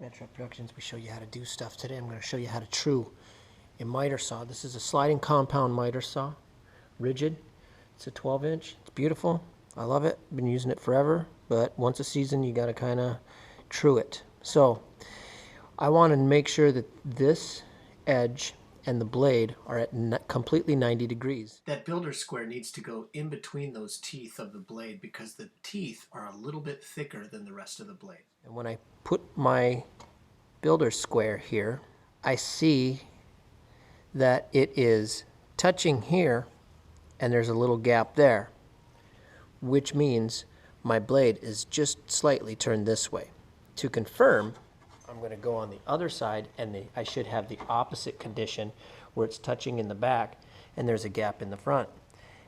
Rat Trap Productions, we show you how to do stuff today. I'm going to show you how to true a miter saw. This is a sliding compound miter saw, rigid. It's a 12-inch. It's beautiful. I love it. Been using it forever, but once a season you got to kind of true it. So I want to make sure that this edge and the blade are at completely 90 degrees. That builder square needs to go in between those teeth of the blade because the teeth are a little bit thicker than the rest of the blade. And when I put my builder square here, I see that it is touching here and there's a little gap there, which means my blade is just slightly turned this way. To confirm, I'm going to go on the other side and I should have the opposite condition where it's touching in the back and there's a gap in the front.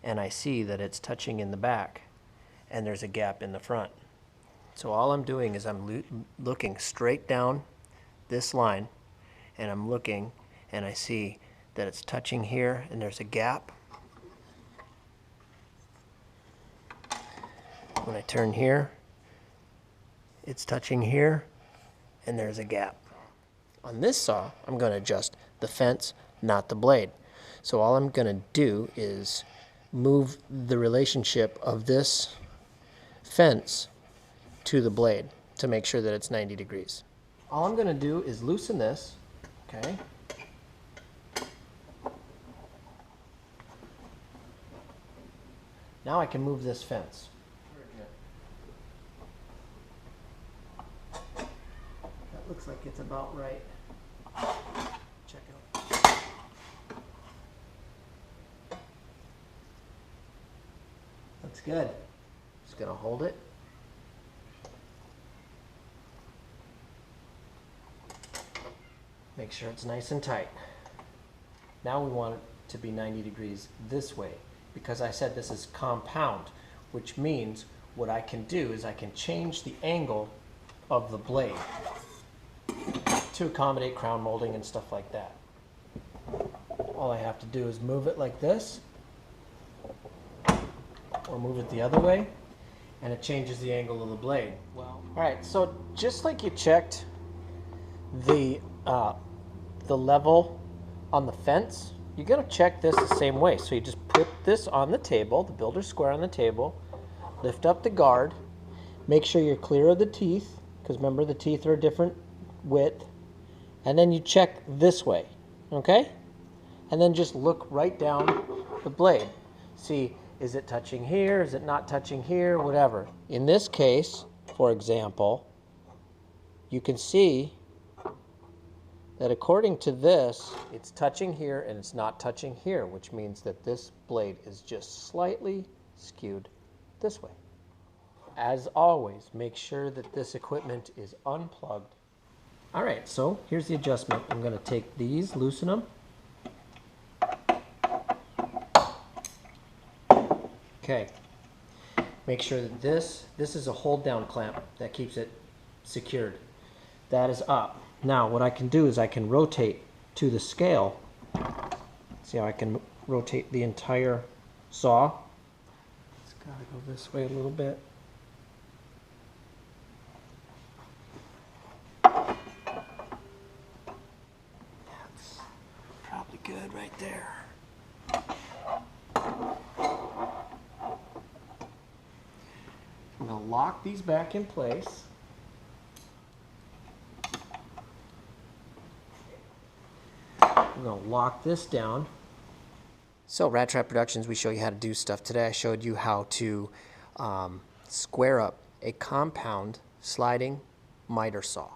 And I see that it's touching in the back and there's a gap in the front. So all I'm doing is I'm looking straight down this line and I'm looking and I see that it's touching here and there's a gap. When I turn here, it's touching here and there's a gap. On this saw, I'm going to adjust the fence, not the blade. So all I'm going to do is move the relationship of this fence to the blade to make sure that it's 90 degrees. All I'm going to do is loosen this, okay? Now I can move this fence. That looks like it's about right. Check it out. Looks good. Just going to hold it. Make sure it's nice and tight. Now we want it to be 90 degrees this way because I said this is compound, which means what I can do is I can change the angle of the blade to accommodate crown molding and stuff like that. All I have to do is move it like this or move it the other way and it changes the angle of the blade. Well, alright, so just like you checked the level on the fence, you're going to check this the same way. So you just put this on the table, the builder square on the table, lift up the guard, make sure you're clear of the teeth, because remember the teeth are a different width, and then you check this way, okay? And then just look right down the blade. See, is it touching here, is it not touching here, whatever. In this case, for example, you can see that according to this, it's touching here and it's not touching here, which means that this blade is just slightly skewed this way. As always, make sure that this equipment is unplugged. All right, so here's the adjustment. I'm going to take these, loosen them. Okay, make sure that this is a hold down clamp that keeps it secured. That is up. Now what I can do is I can rotate to the scale. See how I can rotate the entire saw? It's got to go this way a little bit. That's probably good right there. I'm going to lock these back in place. I'm going to lock this down. So Rat Trap Productions, we show you how to do stuff. Today I showed you how to square up a compound sliding miter saw.